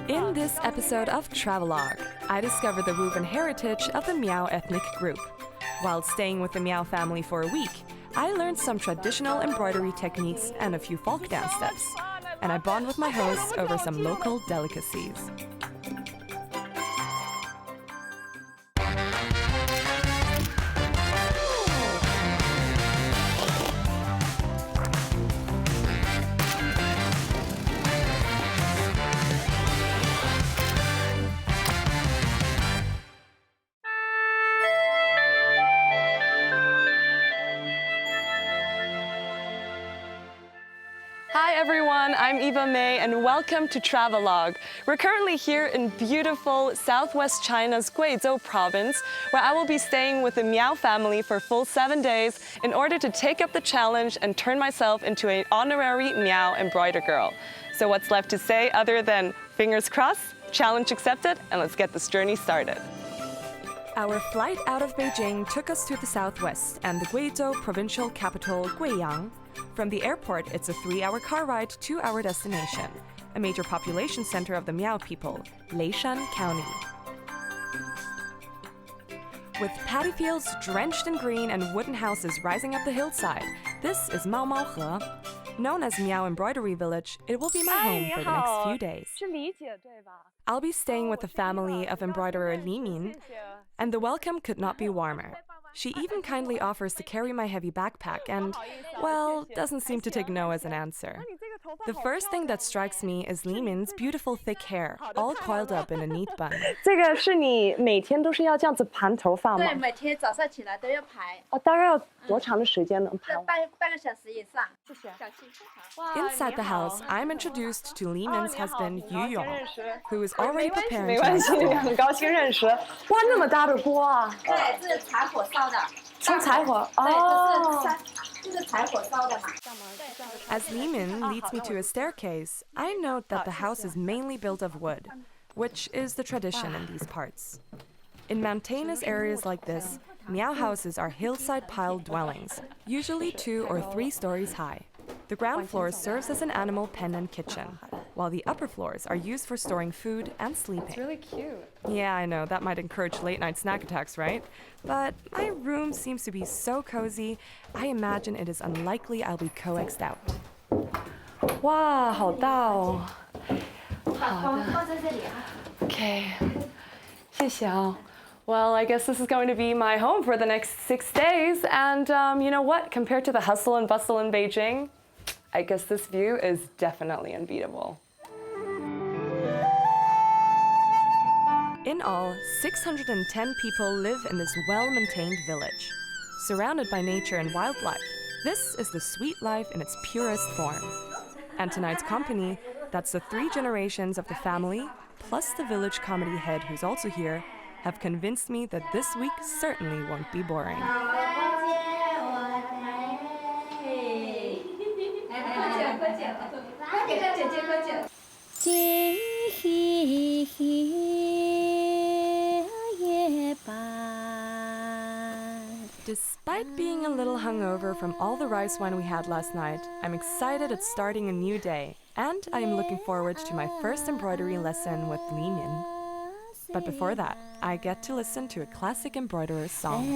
In this episode of Travelogue, I discovered the woven heritage of the Miao ethnic group. While staying with the Miao family for a week, I learned some traditional embroidery techniques and a few folk dance steps. And I bond with my hosts over some local delicacies. Hi everyone, I'm Eva May and welcome to Travelogue. We're currently here in beautiful southwest China's Guizhou province, where I will be staying with the Miao family for a full 7 days in order to take up the challenge and turn myself into an honorary Miao embroider girl. So what's left to say other than fingers crossed, challenge accepted, and let's get this journey started. Our flight out of Beijing took us to the southwest and the Guizhou provincial capital, Guiyang. From the airport, it's a 3-hour car ride to our destination, a major population center of the Miao people, Leishan County. With paddy fields drenched in green and wooden houses rising up the hillside, this is He. Known as Miao Embroidery Village, it will be my home for the next few days. I'll be staying with the family of embroiderer Limin, and the welcome could not be warmer. She even kindly offers to carry my heavy backpack and, well, doesn't seem to take no as an answer. The first thing that strikes me is Limin's beautiful thick hair, all coiled up in a neat bun. 这个是你每天都是要这样子盘头发吗？对，每天早上起来都要盘。大概要多长的时间能盘？半个小时以上。谢谢。Inside the house, I'm introduced to Limin's husband Yu Yong, who is already preparing to install. 很高兴认识。哇，那么大的锅啊！对，这是柴火烧的。从柴火哦。As Leishan leads me to a staircase, I note that the house is mainly built of wood, which is the tradition in these parts. In mountainous areas like this, Miao houses are hillside piled dwellings, usually 2 or 3 stories high. The ground floor serves as an animal pen and kitchen, while the upper floors are used for storing food and sleeping. It's really cute. Yeah, I know, that might encourage late-night snack attacks, right? But my room seems to be so cozy, I imagine it is unlikely I'll be coaxed out. Wow, 好大哦。好的。放在这里啊。Okay. 谢谢哦。Well, I guess this is going to be my home for the next 6 days. And you know what? Compared to the hustle and bustle in Beijing, I guess this view is definitely unbeatable. In all, 610 people live in this well-maintained village. Surrounded by nature and wildlife, this is the sweet life in its purest form. And tonight's company, that's the 3 generations of the family, plus the village comedy head who's also here, have convinced me that this week certainly won't be boring. Despite being a little hungover from all the rice wine we had last night, I'm excited at starting a new day, and I am looking forward to my first embroidery lesson with Limin. But before that, I get to listen to a classic embroiderer's song.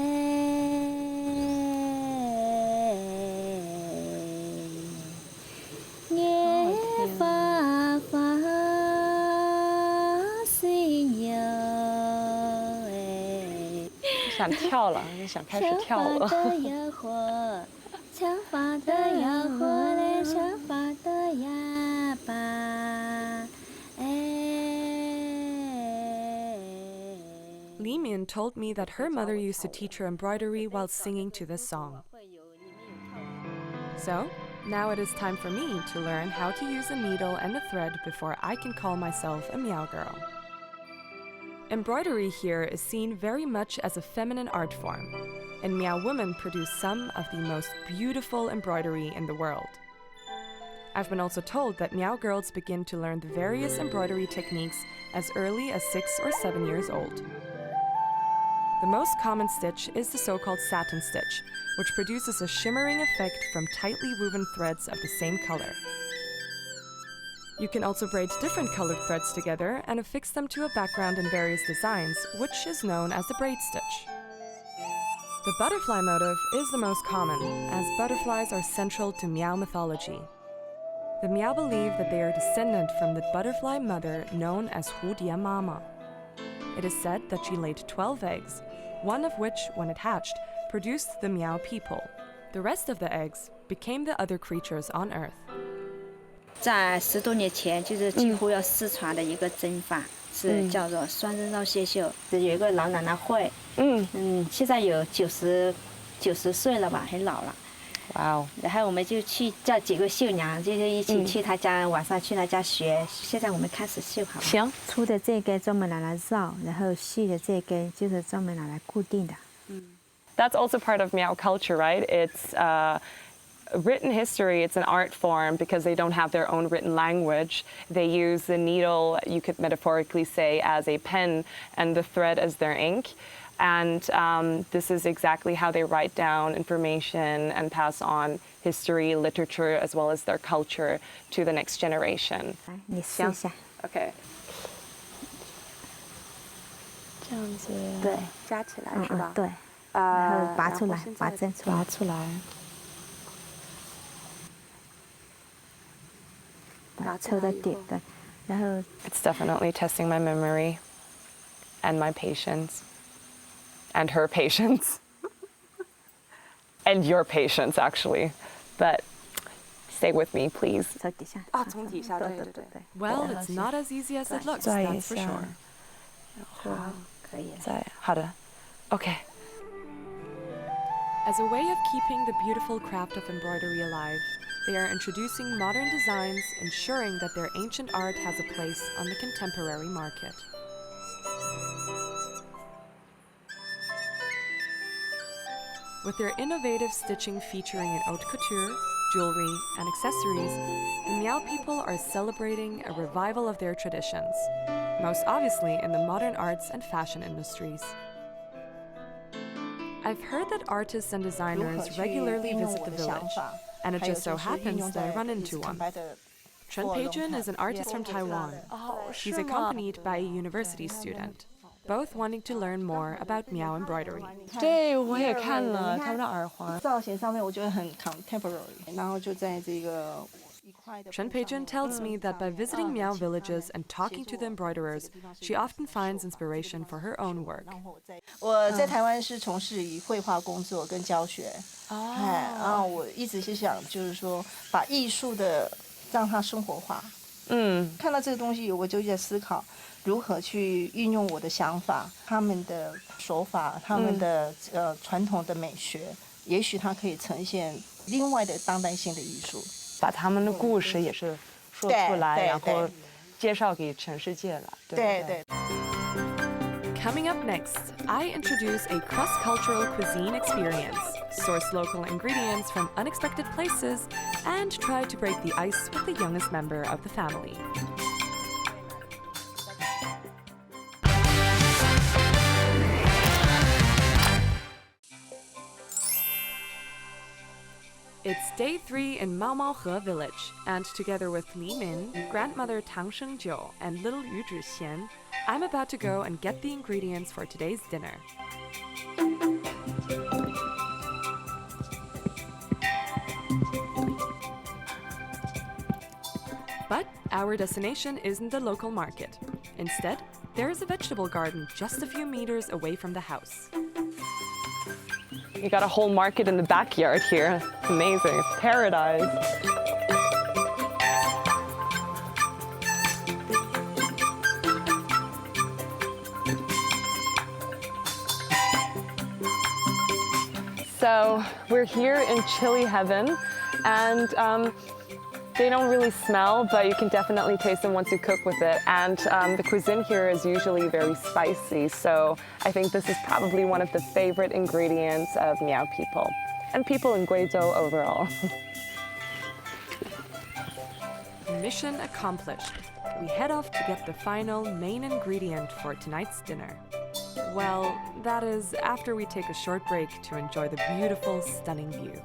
Limin told me that her mother used to teach her embroidery while singing to this song. So, now it is time for me to learn how to use a needle and a thread before I can call myself a Miao girl. Embroidery here is seen very much as a feminine art form, and Miao women produce some of the most beautiful embroidery in the world. I've been also told that Miao girls begin to learn the various embroidery techniques as early as 6 or 7 years old. The most common stitch is the so-called satin stitch, which produces a shimmering effect from tightly woven threads of the same color. You can also braid different colored threads together and affix them to a background in various designs, which is known as the braid stitch. The butterfly motif is the most common, as butterflies are central to Miao mythology. The Miao believe that they are descendant from the butterfly mother known as Hudie Mama. It is said that she laid 12 eggs, one of which, when it hatched, produced the Miao people. The rest of the eggs became the other creatures on Earth. 在10多年前，就是几乎要失传的一个针法，是叫做双针绕线绣。有一个老奶奶会，现在有90岁了吧，很老了。哇哦！然后我们就去叫几个绣娘，就是一起去她家，晚上去她家学。现在我们开始绣好了。行。粗的这根专门拿来绕，然后细的这根就是专门拿来固定的。That's also part of Miao culture, right? It's written history, it's an art form because they don't have their own written language. They use the needle, you could metaphorically say, as a pen and the thread as their ink. And this is exactly how they write down information and pass on history, literature, as well as their culture to the next generation. Yeah. Okay. 这样子，对，加起来是吧？对。然后拔出来，拔针出来。拔出来。把抽到底，对，然后。It's definitely testing my memory, and my patience, and her patience, and your patience actually, but stay with me, please. 从底下。啊，从底下，对。Well, it's not as easy as it looks, that's for sure. 好，可以。好的 ，OK. As a way of keeping the beautiful craft of embroidery alive, they are introducing modern designs, ensuring that their ancient art has a place on the contemporary market. With their innovative stitching featuring in haute couture, jewelry, and accessories, the Miao people are celebrating a revival of their traditions, most obviously in the modern arts and fashion industries. I've heard that artists and designers regularly visit the village, and it just so happens that I run into one. Chen Peijun is an artist from Taiwan. She's accompanied by a university student, both wanting to learn more about Miao embroidery. 对，我也看了他们的耳环，造型上面我觉得很 contemporary， 然后就在这个。 Chen Peijun tells me that by visiting Miao villages and talking to the embroiderers, she often finds inspiration for her own work. 我在台湾是从事于绘画工作跟教学，然后我一直是想，就是说把艺术的让它生活化。看到这个东西，我就在思考如何去运用我的想法、他们的手法、他们的传统的美学，也许它可以呈现另外的当代性的艺术。 把他们的故事也是说出来，然后介绍给全世界了。对对。Coming up next, I introduce a cross-cultural cuisine experience, source local ingredients from unexpected places, and try to break the ice with the youngest member of the family. It's day 3 in Maomaohe village, and together with Li Min, grandmother Tang Shengjiu, and little Yu Zhixian, I'm about to go and get the ingredients for today's dinner. But our destination isn't the local market. Instead, there is a vegetable garden just a few meters away from the house. You got a whole market in the backyard here. It's amazing. It's paradise. So we're here in chili heaven, and they don't really smell, but you can definitely taste them once you cook with it. And the cuisine here is usually very spicy, so I think this is probably one of the favorite ingredients of Miao people, and people in Guizhou overall. Mission accomplished. We head off to get the final main ingredient for tonight's dinner. Well, that is after we take a short break to enjoy the beautiful, stunning view.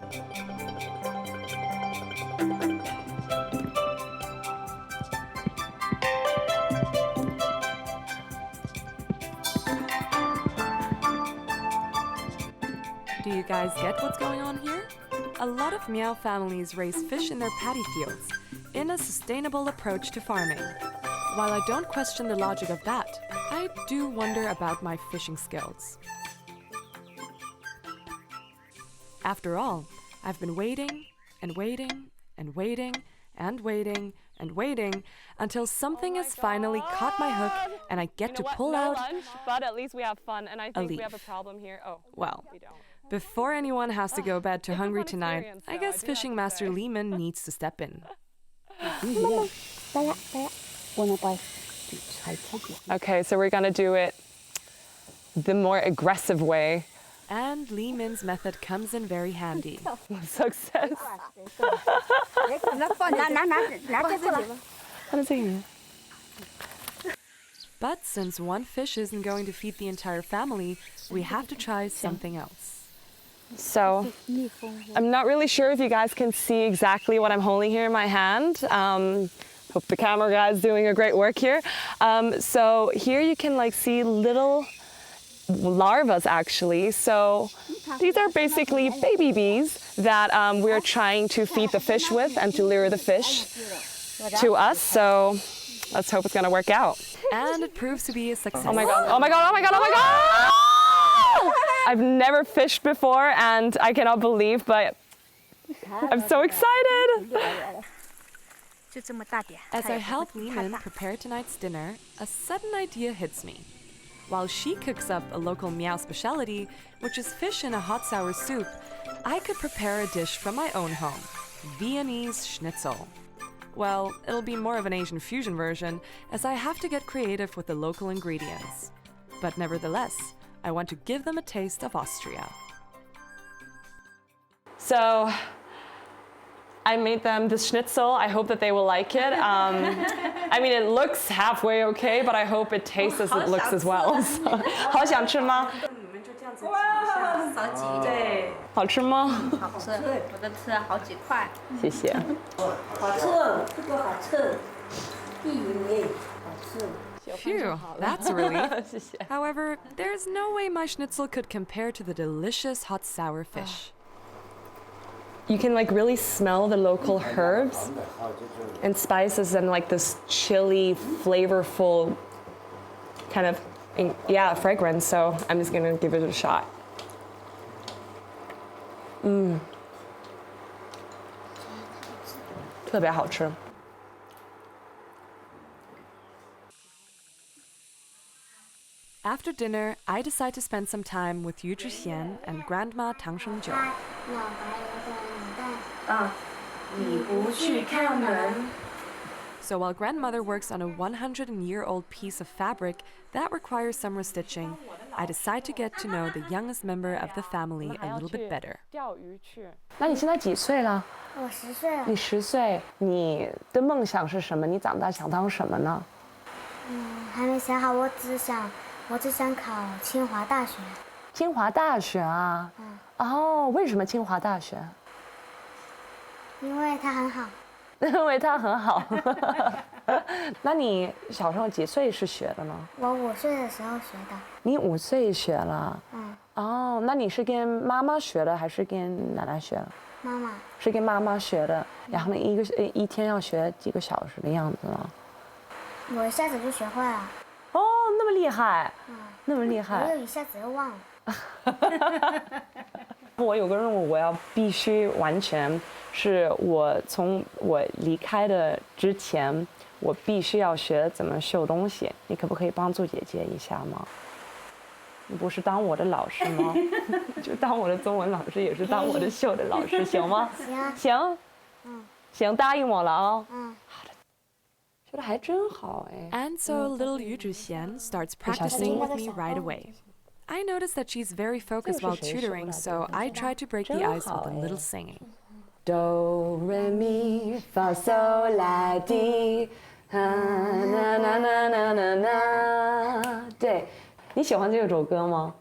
Do you guys get what's going on here? A lot of Miao families raise fish in their paddy fields in a sustainable approach to farming. While I don't question the logic of that, I do wonder about my fishing skills. After all, I've been waiting and waiting and waiting and waiting and waiting until something has finally caught my hook and I get to pull out lunch, but at least we have fun, and I think we have a problem here. Oh, well, we don't. before anyone has to go bed too hungry tonight, I guess Fishing Master Leishan needs to step in. Okay, so we're gonna do it the more aggressive way. And Leishan's method comes in very handy. Success. But since one fish isn't going to feed the entire family, we have to try something else. So, I'm not really sure if you guys can see exactly what I'm holding here in my hand. Hope the camera guy's doing a great work here. So here you can like see little larvas actually. So these are basically baby bees that we're trying to feed the fish with and to lure the fish to us. So let's hope it's gonna work out. And it proves to be a success. Oh my God, oh my God, oh my God, oh my God! I've never fished before and I cannot believe, but I'm so excited. As I help Leishan prepare tonight's dinner, a sudden idea hits me. While she cooks up a local Miao specialty, which is fish in a hot sour soup, I could prepare a dish from my own home, Viennese schnitzel. Well, it'll be more of an Asian fusion version, as I have to get creative with the local ingredients. But nevertheless, I want to give them a taste of Austria. So I made them the schnitzel. I hope that they will like it. I mean, it looks halfway okay, but I hope it tastes as it looks as well. So, 好想吃吗？好吃吗？好吃，我都吃了好几块。谢谢。好吃，这个好吃，好吃。 Phew, that's a relief. However, there's no way my schnitzel could compare to the delicious hot sour fish. You can like really smell the local herbs and spices and like this chili, flavorful kind of, fragrance. So I'm just gonna give it a shot. Mmm. 特别好吃。 After dinner, I decide to spend some time with Yu Zhixian and Grandma Tang Shengjiu. So while grandmother works on a 100-year-old piece of fabric that requires some restitching, I decide to get to know the youngest member of the family a little bit better. 那你现在几岁了？我10岁了。你10岁，你的梦想是什么？你长大想当什么呢？还没想好，我只想考清华大学。清华大学啊？哦，为什么清华大学？因为它很好。因为它很好。那你小时候几岁是学的呢？我5岁的时候学的。你5岁学了？哦，那你是跟妈妈学的还是跟奶奶学的？妈妈。是跟妈妈学的，然后呢，一天要学几个小时的样子吗？我一下子就学会了。哦，那么厉害，那么厉害。我有一下子又忘了。我有个任务，我要必须完全是从我离开的之前，我必须要学怎么绣东西。你可不可以帮助姐姐一下吗？你不是当我的老师吗？就当我的中文老师，也是当我的绣的老师，行吗？行。行。行，答应我了啊。好的。绣得还真好哎。And so little Yu Zhixian starts practicing with me right away. I notice that she's very focused while tutoring, so I try to break the ice with a little singing. Do, re, mi, fa, sol, la, ti, na, na, na, na, na, na. 对，你喜欢这首歌吗？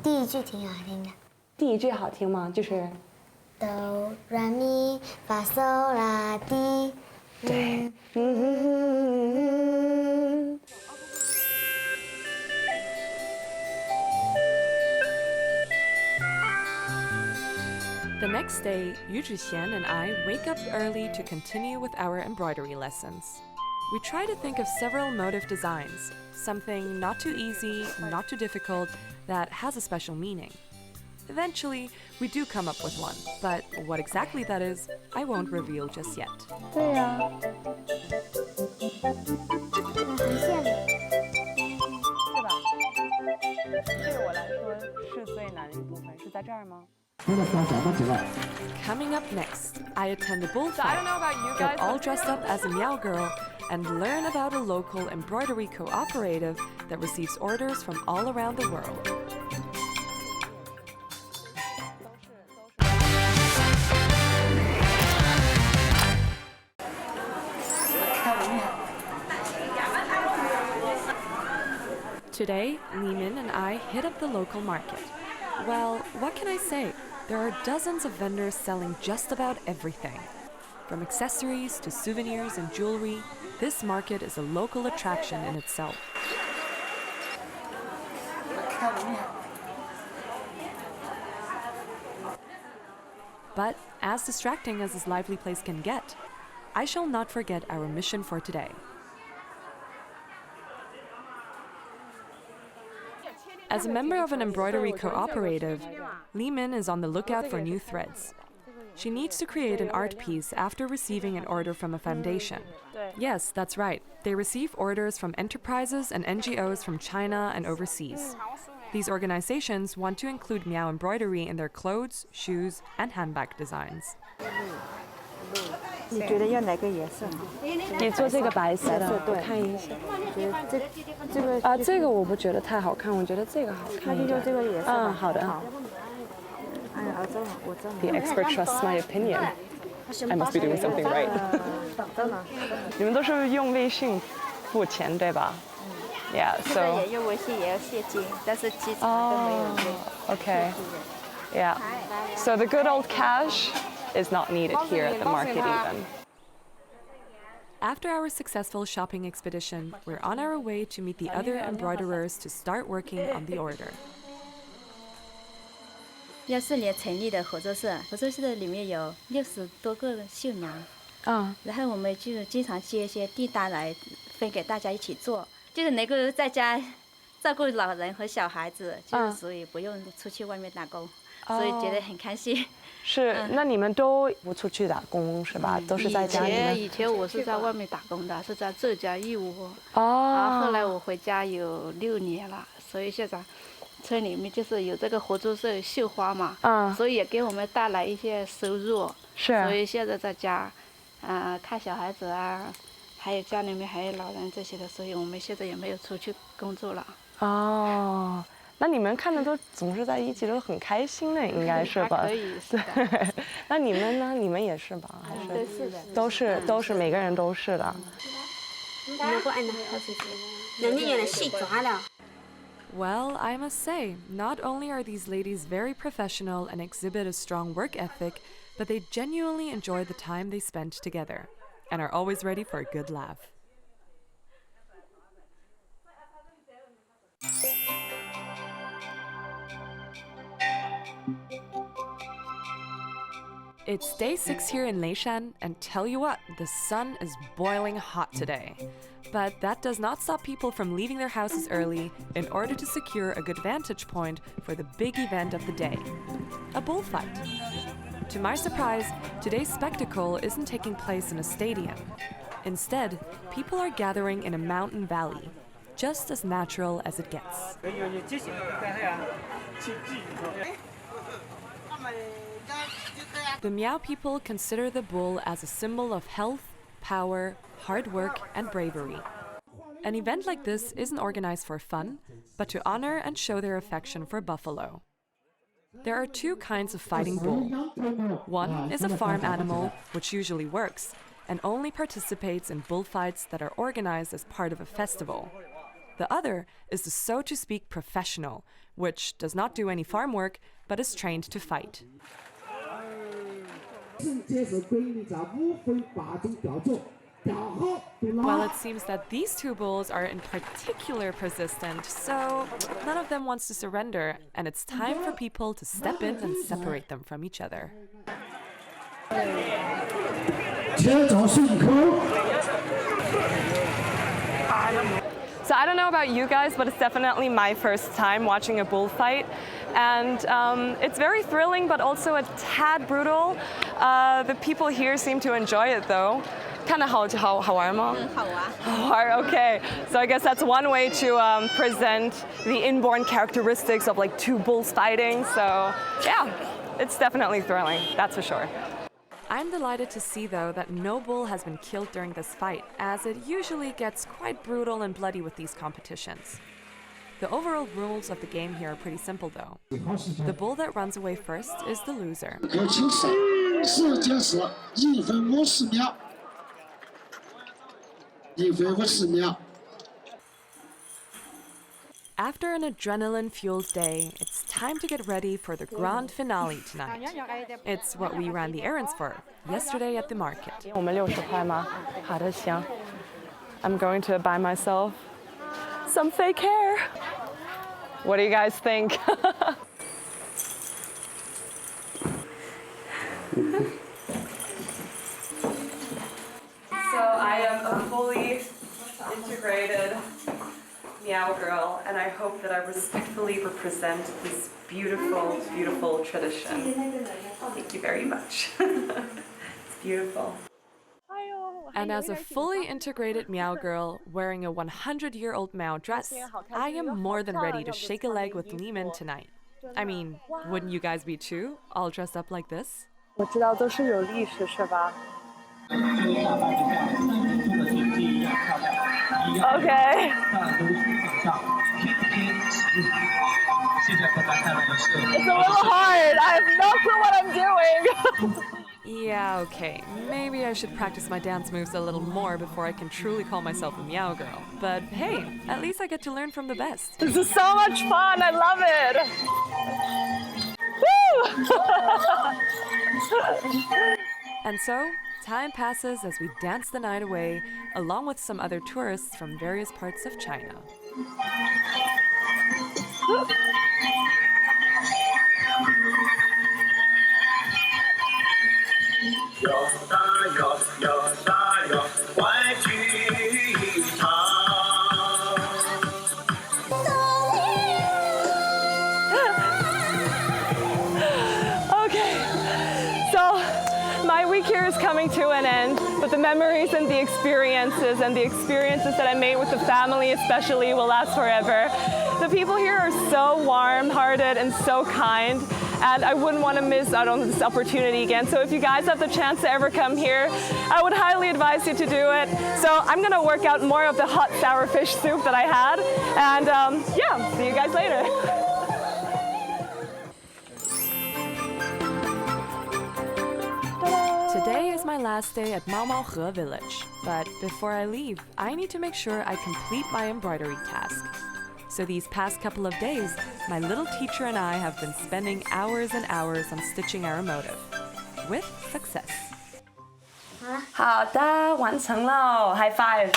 第一句挺好听的。第一句好听吗？就是。Do, re, mi, fa, sol, la, ti. 对。next day, Guizhou and I wake up early to continue with our embroidery lessons. We try to think of several motif designs, something not too easy, not too difficult, that has a special meaning. Eventually, we do come up with one, but what exactly that is, I won't reveal just yet. 对呀。很羡慕。是吧？对我来说是最难的一部分，是在这儿吗？ Coming up next, I attend a So I don't bullfight, know about you guys. get all dressed up as a Miao girl, and learn about a local embroidery cooperative that receives orders from all around the world. Today, Leishan and I hit up the local market. Well, what can I say? There are dozens of vendors selling just about everything. From accessories to souvenirs and jewelry, this market is a local attraction in itself. But as distracting as this lively place can get, I shall not forget our mission for today. As a member of an embroidery cooperative, Leishan is on the lookout for new threads. She needs to create an art piece after receiving an order from a foundation. Yes, that's right. They receive orders from enterprises and NGOs from China and overseas. These organizations want to include Miao embroidery in their clothes, shoes, and handbag designs. 你觉得要哪个颜色？你做这个白色的，对，看一下。觉得这个啊，这个我不觉得太好看，我觉得这个好看一点。那就用这个颜色吧。嗯，好的。好。哎呀，我知道。 The expert trusts my opinion. I must be doing something right. 你们都是用微信付钱对吧？Yeah, 现 so. 在也用微信，也要现金，但是机场都没有用。 Okay. Yeah. So the good old cash is not needed here at the market even. After our successful shopping expedition, we're on our way to meet the other embroiderers to start working on the order. 14年成立的合作社，合作社的里面有60多个绣娘，然后我们就经常接一些订单来分给大家一起做，就是能够在家照顾老人和小孩子，就是所以不用出去外面打工，所以觉得很开心。是，那你们都不出去打工是吧？都是在家里面。以前我是在外面打工的，是在浙江义乌。哦。然后后来我回家有6年了，所以现在村里面就是有这个合作社绣花嘛，所以也给我们带来一些收入。是。所以现在在家，看小孩子啊，还有家里面还有老人这些的，所以我们现在也没有出去工作了。哦。那你们看的都总是在一起，都很开心的，应该是吧？还可以，是的。那你们呢？你们也是吧？还是？是的。都是，每个人都是的。Well, I must say, not only are these ladies very professional and exhibit a strong work ethic, but they genuinely enjoy the time they spend together and are always ready for a good laugh. It's day 6 here in Leishan, and tell you what, the sun is boiling hot today. But that does not stop people from leaving their houses early in order to secure a good vantage point for the big event of the day, a bullfight. To my surprise, today's spectacle isn't taking place in a stadium. Instead, people are gathering in a mountain valley, just as natural as it gets. The Miao people consider the bull as a symbol of health, power, hard work, and bravery. An event like this isn't organized for fun, but to honor and show their affection for buffalo. There are 2 kinds of fighting bull. One is a farm animal, which usually works, and only participates in bullfights that are organized as part of a festival. The other is the so-to-speak professional, which does not do any farm work, but is trained to fight. Well, it seems that these 2 bulls are in particular persistent, so none of them wants to surrender, and it's time for people to step in and separate them from each other. So I don't know about you guys, but it's definitely my first time watching a bullfight. And it's very thrilling, but also a tad brutal. The people here seem to enjoy it though. 看得好玩吗？好玩。好玩, okay. So I guess that's one way to present the inborn characteristics of like two bulls fighting. So yeah, it's definitely thrilling, that's for sure. I'm delighted to see, though, that no bull has been killed during this fight, as it usually gets quite brutal and bloody with these competitions. The overall rules of the game here are pretty simple, though. The bull that runs away first is the loser. After an adrenaline-fueled day, it's time to get ready for the grand finale tonight. It's what we ran the errands for yesterday at the market. 我们60块吗？好的，行。I'm going to buy myself some fake hair. What do you guys think? So I am a fully integrated Miao girl, and I hope that I respectfully represent this beautiful, beautiful tradition. Thank you very much. It's beautiful. And as a fully integrated Miao girl wearing a 100-year-old Miao dress, I am more than ready to shake a leg with Leishan tonight. I mean, wouldn't you guys be too, all dressed up like this? 我知道都是有历史是吧 Okay. It's a little hard. I have no clue what I'm doing. Yeah, okay. Maybe I should practice my dance moves a little more before I can truly call myself a Miao girl. But hey, at least I get to learn from the best. This is so much fun. I love it. Woo! And so, time passes as we dance the night away, along with some other tourists from various parts of China. Here is coming to an end, but the memories and the experiences that I made with the family especially will last forever. The people here are so warm-hearted and so kind, and I wouldn't want to miss out on this opportunity again. So if you guys have the chance to ever come here, I would highly advise you to do it. So I'm going to work out more of the hot sour fish soup that I had, and yeah, see you guys later. Today is my last day at Maomaohe village, but before I leave, I need to make sure I complete my embroidery task. So these past couple of days, my little teacher and I have been spending hours and hours on stitching our motif, with success. 好的，完成了 ，High five！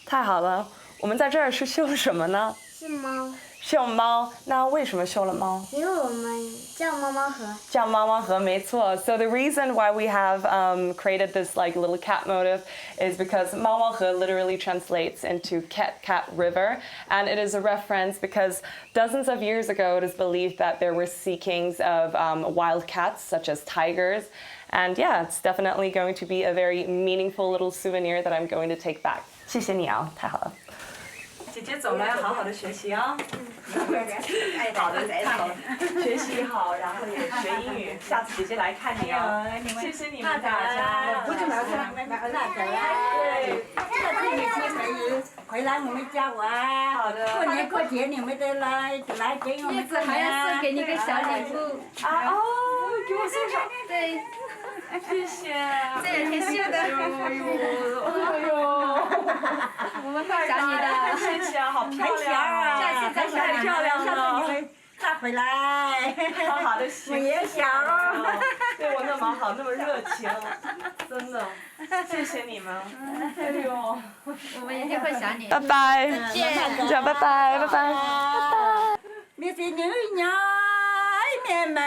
太好了，我们在这儿是绣什么呢？是猫。绣猫，那为什么绣了猫？因为我们叫猫猫盒。叫猫猫盒，没错。So the reason why we have created this like little cat motif is because 猫猫盒 literally translates into cat river, and it is a reference because dozens of years ago it is believed that there were sea kings of wild cats such as tigers. And yeah, it's definitely going to be a very meaningful little souvenir that I'm going to take back. 谢谢你啊，太好了。姐姐走了，要好好的学习啊。好的，太好了，学习好，然后也学英语。下次姐姐来看你啊。谢谢你们大家。不是马上对，下次你可以回来我们家玩。好的。过年过节你们都来给我们。叶子还要送给你个小礼物。啊哦，给我送上。对。谢谢，这也挺秀的。哎呦，我们会想你的。谢谢啊，好漂亮啊！下次再太漂亮了，下次你会再回来。好好的，我也想。对我那么好，那么热情，真的，谢谢你们。哎呦，我们一定会想你。拜拜，再见，讲拜拜，拜拜，拜拜。你是女人，妹妹。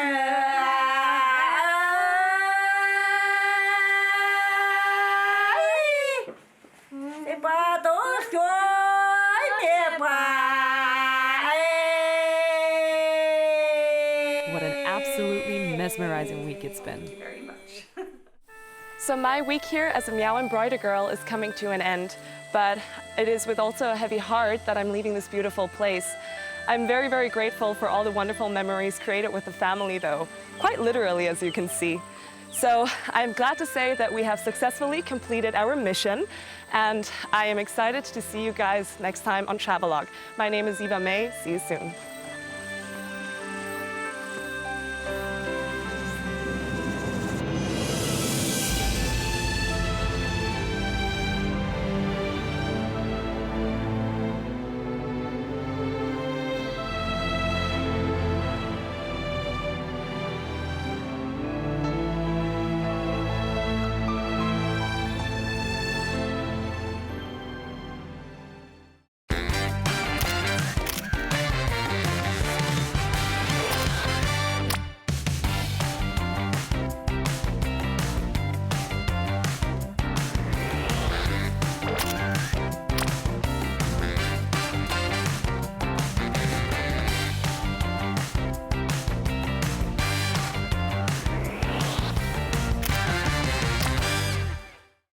absolutely mesmerizing week it's been. Thank you very much. So my week here as a Miao Embroidery girl is coming to an end, but it is with also a heavy heart that I'm leaving this beautiful place. I'm very, very grateful for all the wonderful memories created with the family though, quite literally as you can see. So I'm glad to say that we have successfully completed our mission, and I am excited to see you guys next time on Travelogue. My name is Eva May. See you soon.